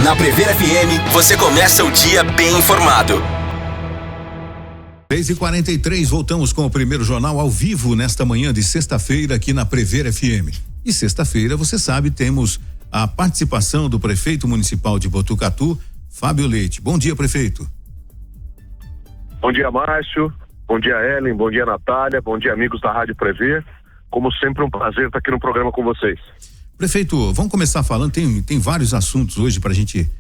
Na Prever FM, você começa o dia bem informado. 6h43, voltamos com o primeiro jornal ao vivo nesta manhã de sexta-feira aqui na Prever FM. E sexta-feira, você sabe, temos a participação do prefeito municipal de Botucatu, Fábio Leite. Bom dia, prefeito. Bom dia, Márcio. Bom dia, Ellen. Bom dia, Natália. Bom dia, amigos da Rádio Prever. Como sempre, um prazer estar aqui no programa com vocês. Prefeito, vamos começar falando, tem vários assuntos hoje para a gente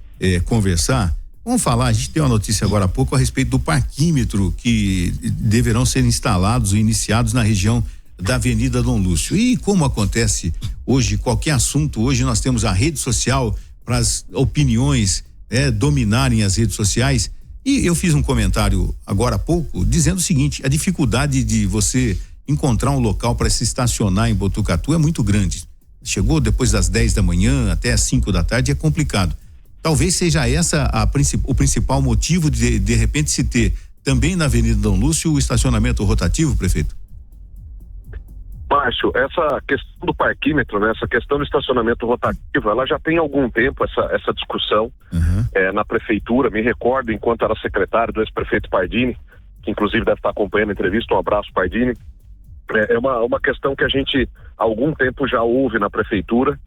conversar. Vamos falar, a gente tem uma notícia agora há pouco a respeito do parquímetro que deverão ser instalados e iniciados na região da Avenida Dom Lúcio. E como acontece hoje, qualquer assunto, hoje nós temos a rede social para as opiniões dominarem as redes sociais. E eu fiz um comentário agora há pouco dizendo o seguinte: a dificuldade de você encontrar um local para se estacionar em Botucatu é muito grande. Chegou depois das 10 da manhã até as 5 da tarde, é complicado. Talvez seja essa o principal motivo de repente se ter também na Avenida Dom Lúcio o estacionamento rotativo, prefeito? Márcio, essa questão do parquímetro, né, essa questão do estacionamento rotativo, ela já tem algum tempo essa discussão na prefeitura. Me recordo, enquanto era secretário do ex-prefeito Pardini, que inclusive deve estar acompanhando a entrevista, um abraço, Pardini. É uma questão que a gente há algum tempo já ouve na prefeitura.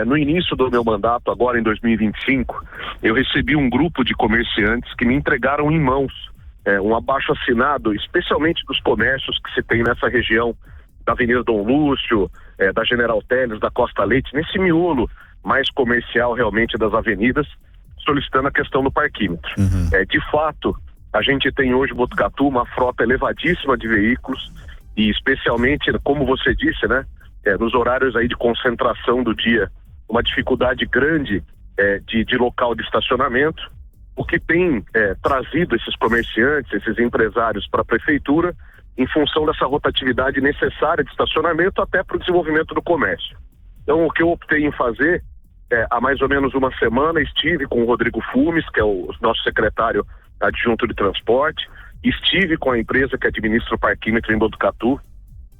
No início do meu mandato, agora em 2025, eu recebi um grupo de comerciantes que me entregaram em mãos um abaixo-assinado, especialmente dos comércios que se tem nessa região da Avenida Dom Lúcio, da General Teles, da Costa Leite, nesse miolo mais comercial realmente das avenidas, solicitando a questão do parquímetro. De fato, a gente tem hoje em Botucatu uma frota elevadíssima de veículos, e especialmente, como você disse, né, nos horários aí de concentração do dia, uma dificuldade grande de local de estacionamento, o que tem trazido esses comerciantes, esses empresários para a prefeitura, em função dessa rotatividade necessária de estacionamento até para o desenvolvimento do comércio. Então, o que eu optei em fazer, há mais ou menos uma semana, estive com o Rodrigo Fumes, que é o nosso secretário adjunto de transporte, estive com a empresa que administra o parquímetro em Botucatu,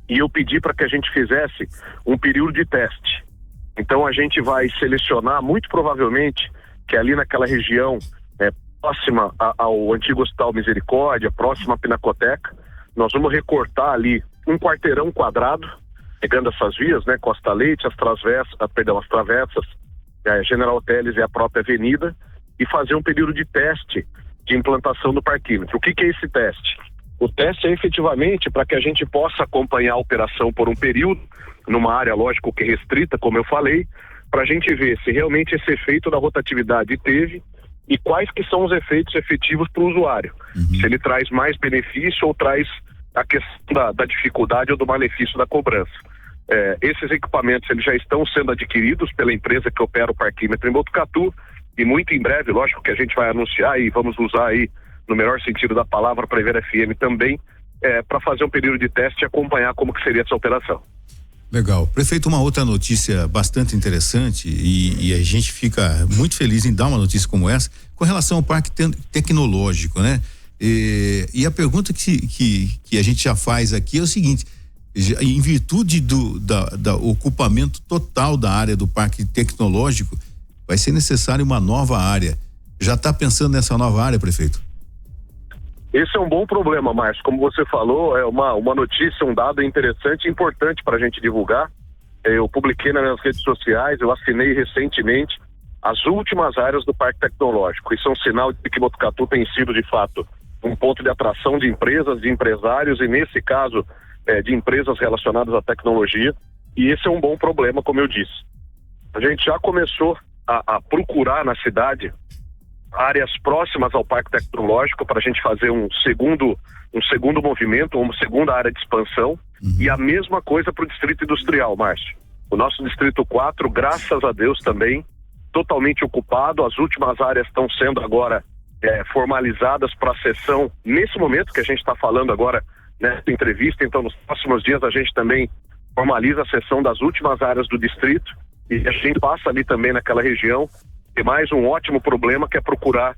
e eu pedi para que a gente fizesse um período de teste. Então a gente vai selecionar, muito provavelmente, que ali naquela região próxima ao antigo Hospital Misericórdia, próxima à Pinacoteca, nós vamos recortar ali um quarteirão quadrado, pegando essas vias, né, Costa Leite, as travessas, General Teles e a própria avenida, e fazer um período de teste de implantação do parquímetro. O que é esse teste? O teste é efetivamente para que a gente possa acompanhar a operação por um período, numa área, lógico, que restrita, como eu falei, para a gente ver se realmente esse efeito da rotatividade teve e quais que são os efeitos efetivos para o usuário. Se ele traz mais benefício ou traz a questão da dificuldade ou do malefício da cobrança. Esses equipamentos eles já estão sendo adquiridos pela empresa que opera o parquímetro em Botucatu, e muito em breve, lógico que a gente vai anunciar e vamos usar aí, no melhor sentido da palavra, para a Prever FM também, para fazer um período de teste e acompanhar como que seria essa operação. Legal. Prefeito, uma outra notícia bastante interessante e a gente fica muito feliz em dar uma notícia como essa, com relação ao parque tecnológico, né? E a pergunta que a gente já faz aqui é o seguinte: em virtude do ocupamento total da área do parque tecnológico, vai ser necessária uma nova área. Já está pensando nessa nova área, prefeito? Esse é um bom problema, Márcio. Como você falou, é uma notícia, um dado interessante e importante para a gente divulgar. Eu publiquei nas minhas redes sociais, eu assinei recentemente as últimas áreas do Parque Tecnológico. Isso é um sinal de que Botucatu tem sido, de fato, um ponto de atração de empresas, de empresários e, nesse caso, de empresas relacionadas à tecnologia. E esse é um bom problema, como eu disse. A gente já começou a procurar na cidade áreas próximas ao Parque Tecnológico para a gente fazer um segundo movimento, uma segunda área de expansão, e a mesma coisa para o Distrito Industrial, Márcio. O nosso Distrito 4, graças a Deus também, totalmente ocupado. As últimas áreas estão sendo agora formalizadas para a sessão, nesse momento que a gente está falando agora nessa entrevista. Então nos próximos dias a gente também formaliza a sessão das últimas áreas do distrito, e a gente passa ali também naquela região. Tem mais um ótimo problema, que é procurar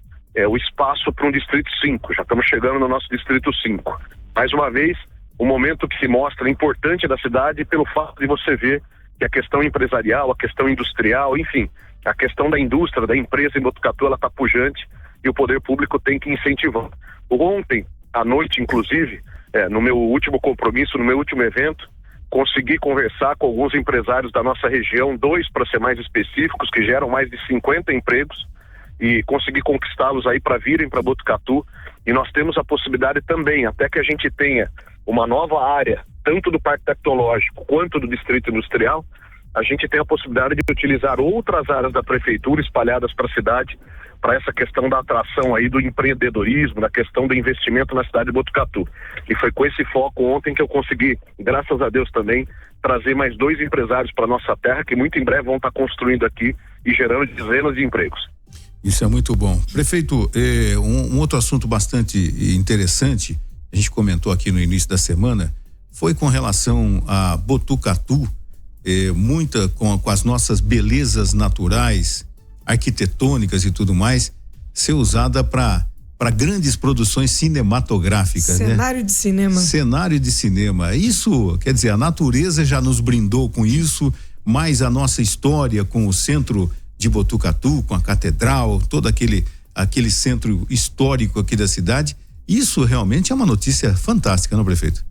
o espaço para um Distrito 5. Já estamos chegando no nosso Distrito 5. Mais uma vez, um momento que se mostra importante da cidade pelo fato de você ver que a questão empresarial, a questão industrial, enfim, a questão da indústria, da empresa em Botucatu, ela está pujante e o poder público tem que incentivar. Ontem, à noite, inclusive, no meu último compromisso, no meu último evento, consegui conversar com alguns empresários da nossa região, 2 para ser mais específicos, que geram mais de 50 empregos, e consegui conquistá-los aí para virem para Botucatu. E nós temos a possibilidade também, até que a gente tenha uma nova área, tanto do Parque Tecnológico quanto do Distrito Industrial, a gente tem a possibilidade de utilizar outras áreas da prefeitura espalhadas para a cidade, para essa questão da atração aí do empreendedorismo, da questão do investimento na cidade de Botucatu. E foi com esse foco ontem que eu consegui, graças a Deus também, trazer mais 2 empresários para nossa terra, que muito em breve vão estar construindo aqui e gerando dezenas de empregos. Isso é muito bom. Prefeito, um outro assunto bastante interessante, a gente comentou aqui no início da semana, foi com relação a Botucatu, muita com as nossas belezas naturais, arquitetônicas e tudo mais, ser usada para grandes produções cinematográficas. Cenário, né? De cinema. Cenário de cinema. Isso, quer dizer, a natureza já nos brindou com isso, mas a nossa história com o centro de Botucatu, com a catedral, todo aquele centro histórico aqui da cidade, isso realmente é uma notícia fantástica, não, prefeito?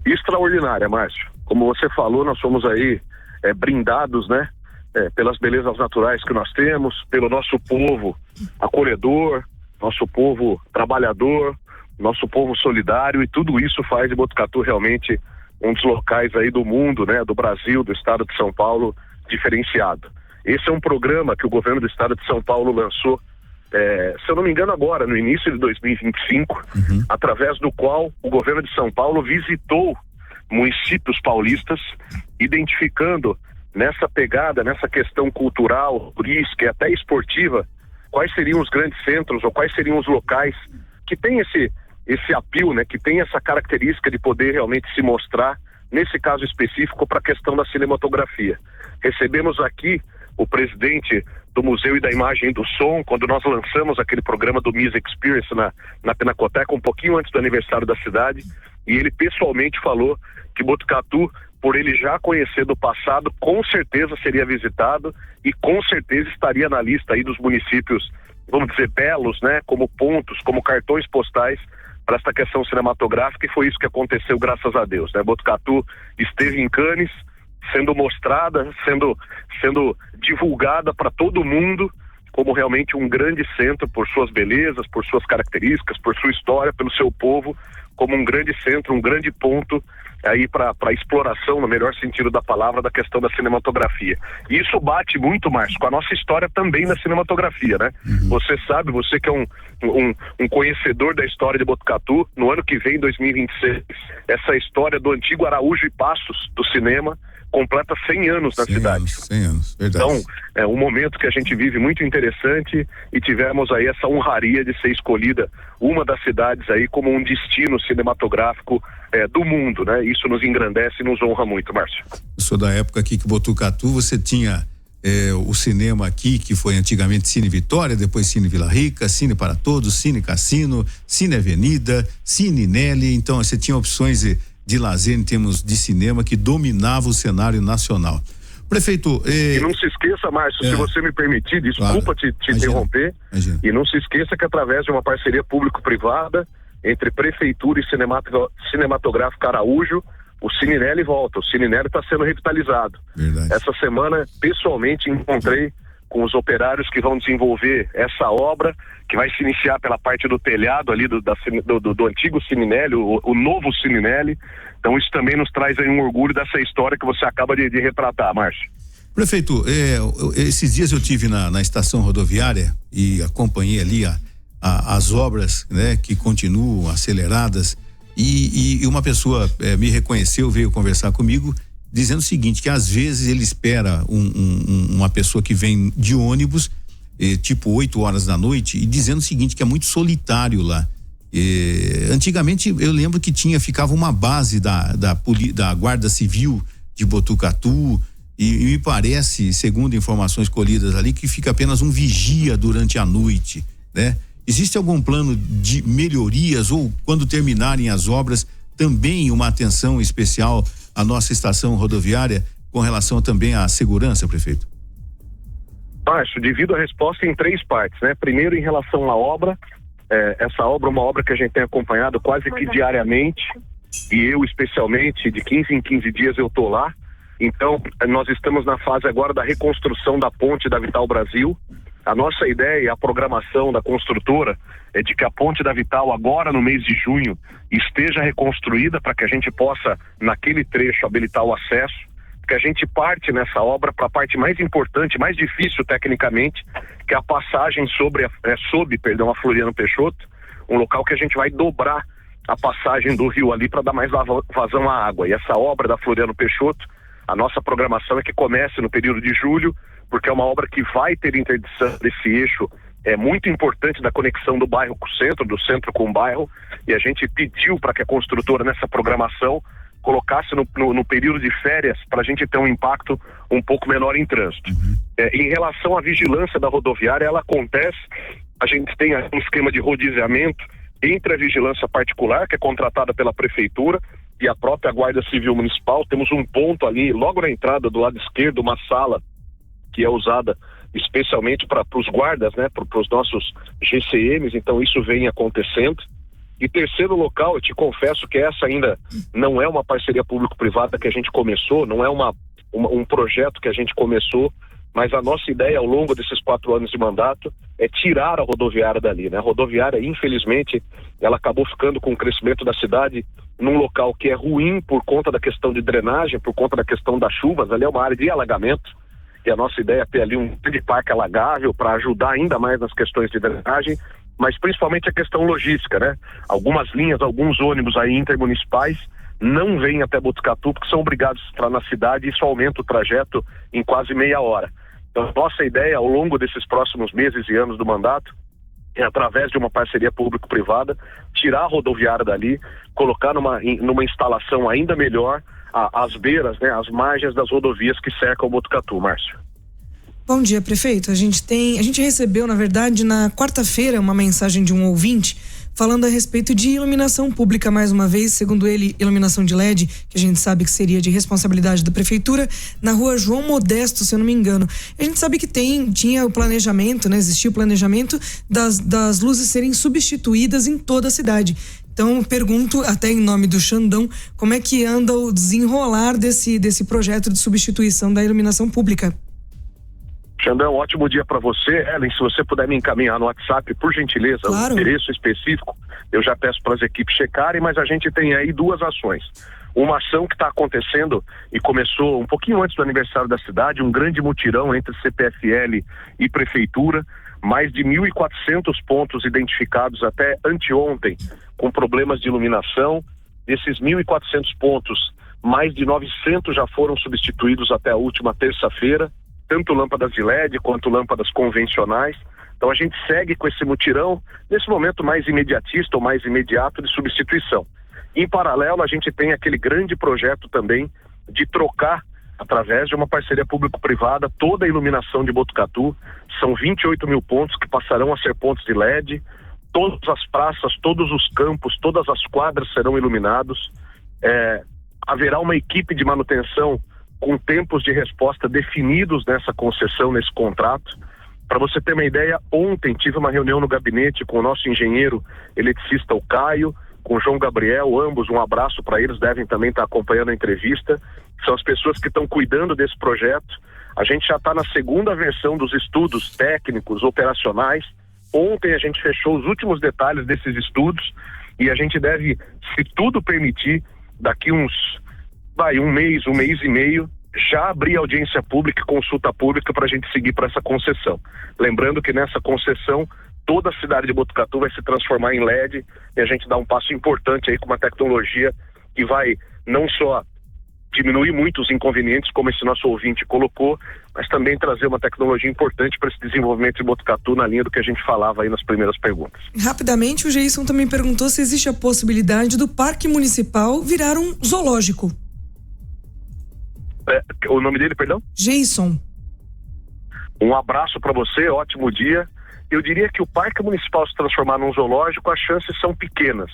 Extraordinária, Márcio. Como você falou, nós somos aí brindados, né? Pelas belezas naturais que nós temos, pelo nosso povo acolhedor, nosso povo trabalhador, nosso povo solidário, e tudo isso faz de Botucatu realmente um dos locais aí do mundo, né? Do Brasil, do estado de São Paulo, diferenciado. Esse é um programa que o governo do estado de São Paulo lançou, se eu não me engano agora, no início de 2025, através do qual o governo de São Paulo visitou municípios paulistas, identificando nessa pegada, nessa questão cultural, turística e até esportiva, quais seriam os grandes centros ou quais seriam os locais que tem esse apelo, né, que tem essa característica de poder realmente se mostrar, nesse caso específico, para a questão da cinematografia. Recebemos aqui o presidente do Museu e da Imagem e do Som, quando nós lançamos aquele programa do Music Experience na Pinacoteca, um pouquinho antes do aniversário da cidade, e ele pessoalmente falou que Botucatu, por ele já conhecer do passado, com certeza seria visitado e com certeza estaria na lista aí dos municípios, vamos dizer, belos, né, como pontos, como cartões postais para esta questão cinematográfica, e foi isso que aconteceu, graças a Deus, né? Botucatu esteve em Cannes, sendo mostrada, sendo divulgada para todo mundo como realmente um grande centro, por suas belezas, por suas características, por sua história, pelo seu povo, como um grande centro, um grande ponto aí para exploração, no melhor sentido da palavra, da questão da cinematografia. E isso bate muito, Márcio, com a nossa história também na cinematografia, né? Você sabe, você que é um conhecedor da história de Botucatu, no ano que vem, 2026, essa história do antigo Araújo e Passos do cinema completa 100 anos na cidade. 100 anos, verdade. Então, é um momento que a gente vive muito interessante, e tivemos aí essa honraria de ser escolhida uma das cidades aí como um destino cinematográfico do mundo, né? Isso nos engrandece e nos honra muito, Márcio. Eu sou da época aqui que Botucatu, você tinha o cinema aqui, que foi antigamente Cine Vitória, depois Cine Vila Rica, Cine para Todos, Cine Cassino, Cine Avenida, Cine Nelly. Então você tinha opções de lazer em termos de cinema que dominava o cenário nacional. Prefeito... E não se esqueça, Márcio, se você me permitir, desculpa te interromper, e não se esqueça que através de uma parceria público-privada entre Prefeitura e Cinematográfica Araújo, o Cine Nelly volta, o Cine Nelly está sendo revitalizado. Verdade. Essa semana, pessoalmente, encontrei com os operários que vão desenvolver essa obra, que vai se iniciar pela parte do telhado ali do antigo Cine Nelly, o novo Cine Nelly. Então isso também nos traz aí um orgulho dessa história que você acaba de retratar, Márcio. Prefeito, esses dias eu tive na estação rodoviária e acompanhei ali as obras, né, que continuam aceleradas, e uma pessoa me reconheceu, veio conversar comigo, dizendo o seguinte, que às vezes ele espera uma pessoa que vem de ônibus, tipo 8 horas da noite, e dizendo o seguinte, que é muito solitário lá. Antigamente eu lembro que ficava uma base da Guarda Civil de Botucatu, e me parece, segundo informações colhidas ali, que fica apenas um vigia durante a noite, né? Existe algum plano de melhorias, ou quando terminarem as obras, também uma atenção especial à nossa estação rodoviária com relação também à segurança, prefeito? Márcio, divido a resposta em 3 partes, né? Primeiro, em relação à obra, essa obra é uma obra que a gente tem acompanhado quase que diariamente, e eu especialmente, de 15 em 15 dias eu tô lá. Então, nós estamos na fase agora da reconstrução da ponte da Vital Brasil. A nossa ideia e a programação da construtora é de que a ponte da Vital agora no mês de junho esteja reconstruída para que a gente possa, naquele trecho, habilitar o acesso, que a gente parte nessa obra para a parte mais importante, mais difícil tecnicamente, que é a passagem sob a Floriano Peixoto, um local que a gente vai dobrar a passagem do rio ali para dar mais vazão à água. E essa obra da Floriano Peixoto, a nossa programação é que comece no período de julho, porque é uma obra que vai ter interdição desse eixo muito importante da conexão do bairro com o centro, do centro com o bairro, e a gente pediu para que a construtora nessa programação colocasse no período de férias para a gente ter um impacto um pouco menor em trânsito. Em relação à vigilância da rodoviária, ela acontece, a gente tem um esquema de rodiziamento entre a vigilância particular, que é contratada pela prefeitura, e a própria Guarda Civil Municipal. Temos um ponto ali, logo na entrada do lado esquerdo, uma sala que é usada especialmente para os guardas, né, para os nossos GCMs, então isso vem acontecendo. E terceiro local, eu te confesso que essa ainda não é uma parceria público-privada que a gente começou, não é um projeto que a gente começou, mas a nossa ideia ao longo desses 4 anos de mandato é tirar a rodoviária dali, né? A rodoviária, infelizmente, ela acabou ficando com o crescimento da cidade num local que é ruim por conta da questão de drenagem, por conta da questão das chuvas. Ali é uma área de alagamento, e a nossa ideia é ter ali um grande parque alagável para ajudar ainda mais nas questões de drenagem, mas principalmente a questão logística, né? Algumas linhas, alguns ônibus aí intermunicipais não vêm até Botucatu porque são obrigados a entrar na cidade, e isso aumenta o trajeto em quase meia hora. Então, nossa ideia ao longo desses próximos meses e anos do mandato é, através de uma parceria público-privada, tirar a rodoviária dali, colocar numa instalação ainda melhor às beiras, né, às margens das rodovias que cercam o Botucatu, Márcio. Bom dia, prefeito. A gente recebeu, na verdade, na quarta-feira, uma mensagem de um ouvinte falando a respeito de iluminação pública, mais uma vez, segundo ele, iluminação de LED, que a gente sabe que seria de responsabilidade da prefeitura, na rua João Modesto, se eu não me engano. A gente sabe que tinha o planejamento, né? Existia o planejamento das luzes serem substituídas em toda a cidade. Então, pergunto, até em nome do Xandão, como é que anda o desenrolar desse projeto de substituição da iluminação pública? Xandão, ótimo dia para você. Ellen, se você puder me encaminhar no WhatsApp, por gentileza, claro, o endereço específico, eu já peço para as equipes checarem, mas a gente tem aí 2 ações. Uma ação que está acontecendo e começou um pouquinho antes do aniversário da cidade, um grande mutirão entre CPFL e Prefeitura, mais de 1.400 pontos identificados até anteontem com problemas de iluminação. Desses 1.400 pontos, mais de 900 já foram substituídos até a última terça-feira, tanto lâmpadas de LED quanto lâmpadas convencionais. Então a gente segue com esse mutirão nesse momento mais imediatista ou mais imediato de substituição. Em paralelo, a gente tem aquele grande projeto também de trocar, através de uma parceria público-privada, toda a iluminação de Botucatu. São 28 mil pontos que passarão a ser pontos de LED. Todas as praças, todos os campos, todas as quadras serão iluminados. Haverá uma equipe de manutenção com tempos de resposta definidos nessa concessão, nesse contrato. Para você ter uma ideia, ontem tive uma reunião no gabinete com o nosso engenheiro eletricista, o Caio, com o João Gabriel, ambos, um abraço para eles, devem também estar acompanhando a entrevista. São as pessoas que estão cuidando desse projeto. A gente já está na segunda versão dos estudos técnicos, operacionais. Ontem a gente fechou os últimos detalhes desses estudos e a gente deve, se tudo permitir, daqui um mês e meio, já abrir audiência pública e consulta pública para a gente seguir para essa concessão. Lembrando que nessa concessão, toda a cidade de Botucatu vai se transformar em LED e a gente dá um passo importante aí com uma tecnologia que vai não só diminuir muito os inconvenientes, como esse nosso ouvinte colocou, mas também trazer uma tecnologia importante para esse desenvolvimento de Botucatu na linha do que a gente falava aí nas primeiras perguntas. Rapidamente, o Geison também perguntou se existe a possibilidade do Parque Municipal virar um zoológico. O nome dele, perdão? Geison. Um abraço para você, ótimo dia. Eu diria que o Parque Municipal se transformar num zoológico, as chances são pequenas,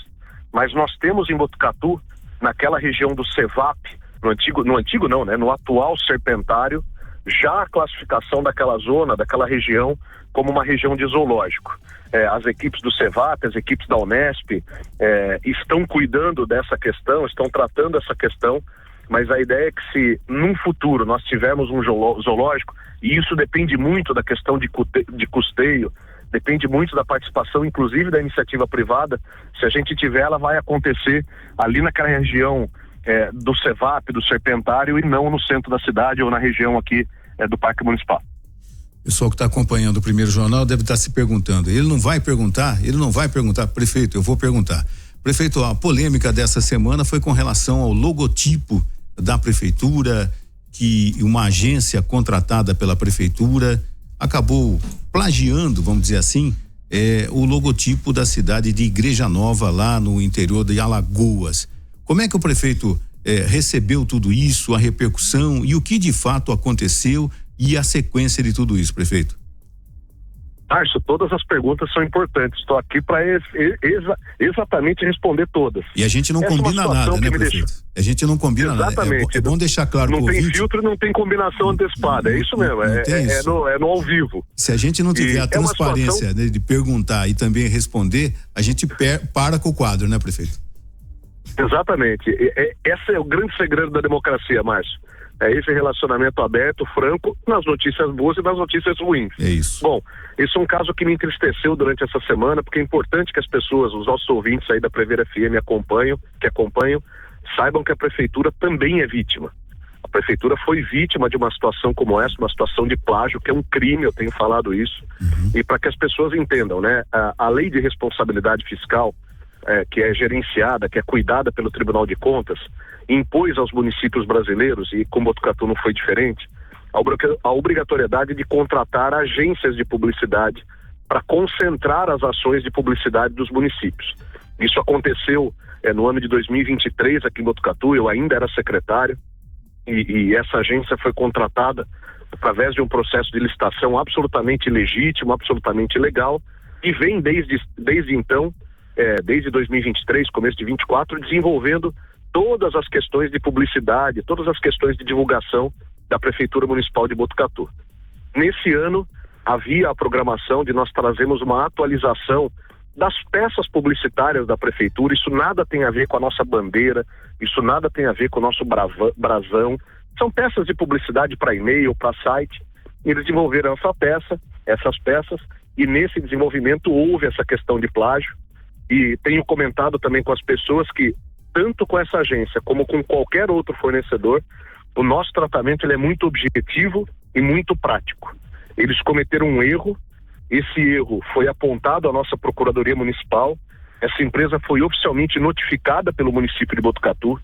mas nós temos em Botucatu, naquela região do CEVAP, no atual Serpentário, já a classificação daquela zona, daquela região, como uma região de zoológico. As equipes do CEVAP, as equipes da Unesp estão cuidando dessa questão, estão tratando essa questão, mas a ideia é que se num futuro nós tivermos um zoológico, e isso depende muito da questão de custeio, depende muito da participação, inclusive da iniciativa privada, se a gente tiver, ela vai acontecer ali naquela região do CEVAP, do Serpentário, e não no centro da cidade ou na região aqui do Parque Municipal. O pessoal que está acompanhando o Primeiro Jornal deve estar se perguntando, ele não vai perguntar, prefeito, eu vou perguntar. Prefeito, a polêmica dessa semana foi com relação ao logotipo da prefeitura, que uma agência contratada pela prefeitura acabou plagiando, vamos dizer assim, o logotipo da cidade de Igreja Nova, lá no interior de Alagoas. Como é que o prefeito recebeu tudo isso, a repercussão e o que de fato aconteceu e a sequência de tudo isso, prefeito? Márcio, todas as perguntas são importantes. Estou aqui para exatamente responder todas. E a gente não combina nada, né, prefeito? A gente não combina nada. É bom deixar claro. Não tem filtro, não tem combinação antecipada. É isso mesmo. É no ao vivo. Se a gente não tiver a transparência de perguntar e também responder, a gente para com o quadro, né, prefeito? Exatamente. Esse é o grande segredo da democracia, Márcio. É esse relacionamento aberto, franco, nas notícias boas e nas notícias ruins. É isso. Bom, esse é um caso que me entristeceu durante essa semana, porque é importante que as pessoas, os nossos ouvintes aí da Prever FM acompanham, saibam que a prefeitura também é vítima. A prefeitura foi vítima de uma situação como essa, uma situação de plágio, que é um crime, eu tenho falado isso. E para que as pessoas entendam, né, a lei de responsabilidade fiscal, que é gerenciada, que é cuidada pelo Tribunal de Contas, impôs aos municípios brasileiros, e com Botucatu não foi diferente, a obrigatoriedade de contratar agências de publicidade para concentrar as ações de publicidade dos municípios. Isso aconteceu no ano de 2023 aqui em Botucatu, eu ainda era secretário, e essa agência foi contratada através de um processo de licitação absolutamente legítimo, absolutamente legal, e vem desde então, desde 2023, começo de 24, desenvolvendo todas as questões de publicidade, todas as questões de divulgação da Prefeitura Municipal de Botucatu. Nesse ano, havia a programação de nós trazermos uma atualização das peças publicitárias da Prefeitura. Isso nada tem a ver com a nossa bandeira, isso nada tem a ver com o nosso brasão. São peças de publicidade para e-mail, para site. Eles desenvolveram essas peças, e nesse desenvolvimento houve essa questão de plágio. E tenho comentado também com as pessoas que, tanto com essa agência como com qualquer outro fornecedor, o nosso tratamento ele é muito objetivo e muito prático. Eles cometeram um erro, esse erro foi apontado à nossa Procuradoria Municipal, essa empresa foi oficialmente notificada pelo município de Botucatu,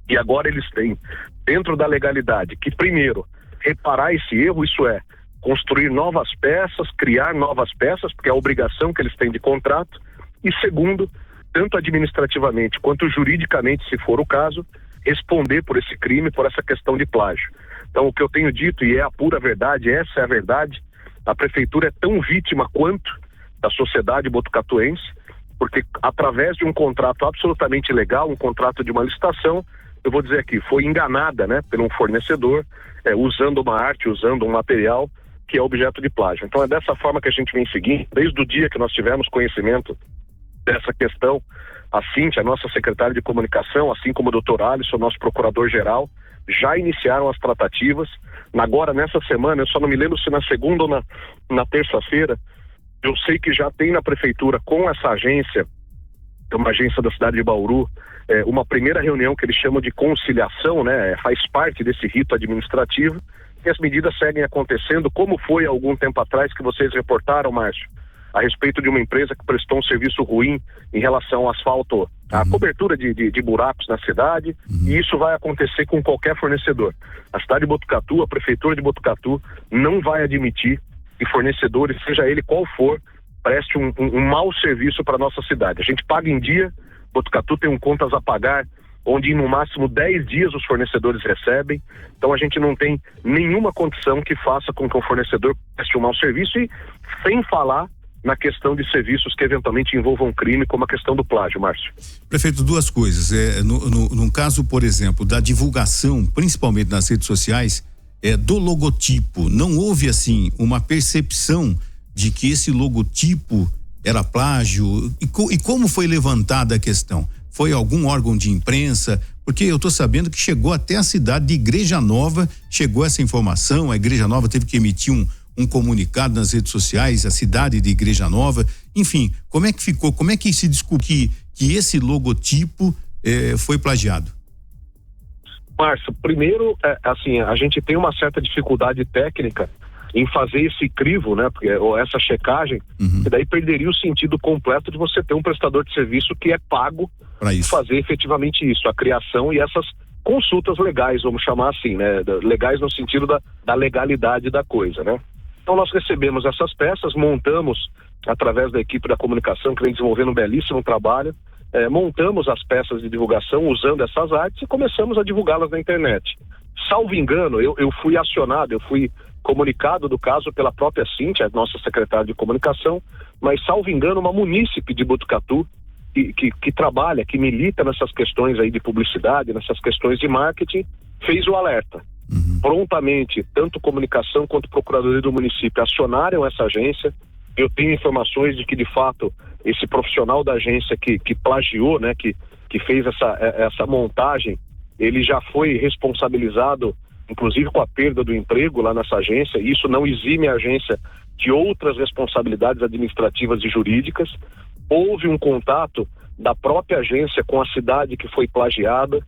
e agora eles têm, dentro da legalidade, que primeiro, reparar esse erro, isso é, construir novas peças, criar novas peças, porque é a obrigação que eles têm de contrato, e segundo, tanto administrativamente quanto juridicamente, se for o caso, responder por esse crime, por essa questão de plágio. Então, o que eu tenho dito, e é a pura verdade, essa é a verdade, a prefeitura é tão vítima quanto da sociedade botucatuense, porque através de um contrato absolutamente legal, um contrato de uma licitação, eu vou dizer aqui, foi enganada, né, por um fornecedor, usando uma arte, usando um material que é objeto de plágio. Então, é dessa forma que a gente vem seguindo, desde o dia que nós tivemos conhecimento dessa questão. A Cíntia, a nossa secretária de comunicação, assim como o doutor Alisson, nosso procurador-geral, já iniciaram as tratativas. Agora, nessa semana, eu só não me lembro se na segunda ou na terça-feira, eu sei que já tem na prefeitura com essa agência, uma agência da cidade de Bauru, uma primeira reunião que eles chamam de conciliação, né? Faz parte desse rito administrativo, e as medidas seguem acontecendo, como foi há algum tempo atrás que vocês reportaram, Márcio, a respeito de uma empresa que prestou um serviço ruim em relação ao asfalto, a cobertura de buracos na cidade, e isso vai acontecer com qualquer fornecedor. A cidade de Botucatu, a prefeitura de Botucatu, não vai admitir que fornecedores, seja ele qual for, preste um mau serviço para a nossa cidade. A gente paga em dia, Botucatu tem contas a pagar, onde no máximo 10 dias os fornecedores recebem, então a gente não tem nenhuma condição que faça com que o fornecedor preste um mau serviço, e sem falar na questão de serviços que eventualmente envolvam crime, como a questão do plágio, Márcio. Prefeito, duas coisas. No caso, por exemplo, da divulgação, principalmente nas redes sociais, do logotipo, não houve assim uma percepção de que esse logotipo era plágio? E como foi levantada a questão? Foi algum órgão de imprensa? Porque eu estou sabendo que chegou até a cidade de Igreja Nova, chegou essa informação, a Igreja Nova teve que emitir um comunicado nas redes sociais, a cidade de Igreja Nova, enfim, como é que ficou? Como é que se descobriu que esse logotipo foi plagiado? Márcio, primeiro, assim, a gente tem uma certa dificuldade técnica em fazer esse crivo, né, ou essa checagem, e daí perderia o sentido completo de você ter um prestador de serviço que é pago para fazer efetivamente isso, a criação e essas consultas legais, vamos chamar assim, né, legais no sentido da legalidade da coisa, né. Então nós recebemos essas peças, montamos através da equipe da comunicação, que vem desenvolvendo um belíssimo trabalho, montamos as peças de divulgação usando essas artes e começamos a divulgá-las na internet. Salvo engano, eu fui acionado, eu fui comunicado do caso pela própria Cíntia, nossa secretária de comunicação, mas salvo engano, uma munícipe de Botucatu que trabalha, que milita nessas questões aí de publicidade, nessas questões de marketing, fez o alerta. Prontamente, tanto comunicação quanto procuradoria do município acionaram essa agência. Eu tenho informações de que, de fato, esse profissional da agência que plagiou, né, que fez essa montagem, ele já foi responsabilizado, inclusive com a perda do emprego lá nessa agência. Isso não exime a agência de outras responsabilidades administrativas e jurídicas. Houve um contato da própria agência com a cidade que foi plagiada,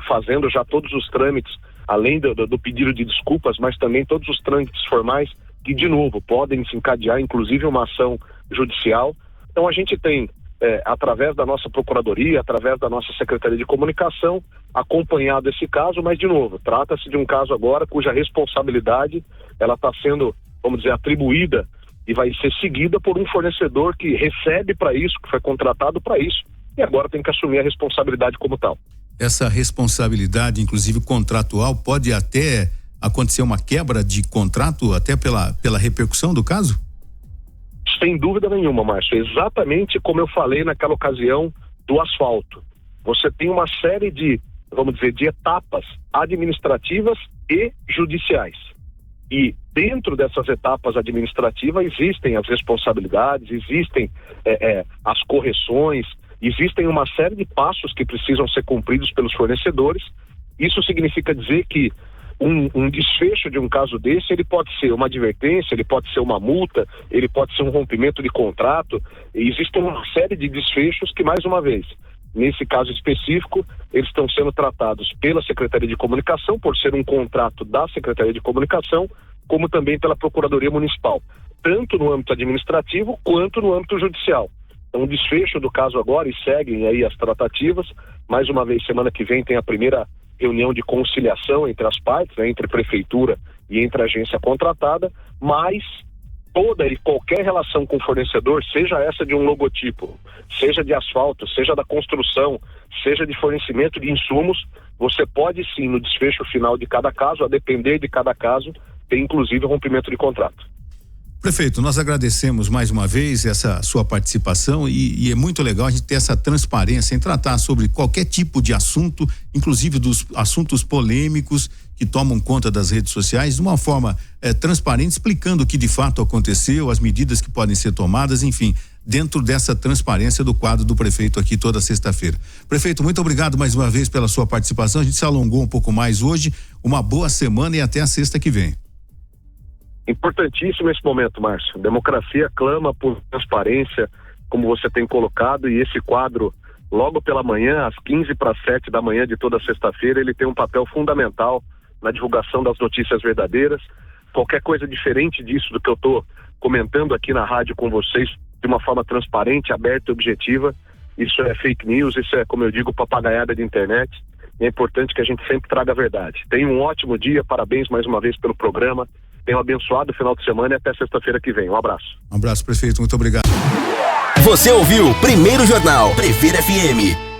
fazendo já todos os trâmites, além do pedido de desculpas, mas também todos os trâmites formais que, de novo, podem se encadear, inclusive uma ação judicial. Então a gente tem, através da nossa procuradoria, através da nossa Secretaria de Comunicação, acompanhado esse caso, mas, de novo, trata-se de um caso agora cuja responsabilidade ela está sendo, vamos dizer, atribuída e vai ser seguida por um fornecedor que recebe para isso, que foi contratado para isso, e agora tem que assumir a responsabilidade como tal. Essa responsabilidade, inclusive contratual, pode até acontecer uma quebra de contrato até pela repercussão do caso? Sem dúvida nenhuma, Márcio. Exatamente como eu falei naquela ocasião do asfalto. Você tem uma série de, vamos dizer, de etapas administrativas e judiciais. E dentro dessas etapas administrativas existem as responsabilidades, existem as correções, existem uma série de passos que precisam ser cumpridos pelos fornecedores. Isso significa dizer que um desfecho de um caso desse, ele pode ser uma advertência, ele pode ser uma multa, ele pode ser um rompimento de contrato. E existe uma série de desfechos que, mais uma vez, nesse caso específico, eles estão sendo tratados pela Secretaria de Comunicação, por ser um contrato da Secretaria de Comunicação, como também pela Procuradoria Municipal, tanto no âmbito administrativo quanto no âmbito judicial. Então, o desfecho do caso agora, e seguem aí as tratativas. Mais uma vez, semana que vem tem a primeira reunião de conciliação entre as partes, né, entre a prefeitura e entre a agência contratada, mas toda e qualquer relação com o fornecedor, seja essa de um logotipo, seja de asfalto, seja da construção, seja de fornecimento de insumos, você pode sim, no desfecho final de cada caso, a depender de cada caso, ter inclusive rompimento de contrato. Prefeito, nós agradecemos mais uma vez essa sua participação e é muito legal a gente ter essa transparência em tratar sobre qualquer tipo de assunto, inclusive dos assuntos polêmicos que tomam conta das redes sociais, de uma forma transparente, explicando o que de fato aconteceu, as medidas que podem ser tomadas, enfim, dentro dessa transparência do quadro do prefeito aqui toda sexta-feira. Prefeito, muito obrigado mais uma vez pela sua participação, a gente se alongou um pouco mais hoje, uma boa semana e até a sexta que vem. Importantíssimo esse momento, Márcio. Democracia clama por transparência, como você tem colocado, e esse quadro, logo pela manhã, às 6:45 da manhã de toda sexta-feira, ele tem um papel fundamental na divulgação das notícias verdadeiras. Qualquer coisa diferente disso do que eu estou comentando aqui na rádio com vocês, de uma forma transparente, aberta e objetiva, isso é fake news, isso é, como eu digo, papagaiada de internet. É importante que a gente sempre traga a verdade. Tenha um ótimo dia, parabéns mais uma vez pelo programa. Tenha um abençoado final de semana e até sexta-feira que vem. Um abraço. Um abraço, prefeito. Muito obrigado. Você ouviu Primeiro Jornal Prefeito FM.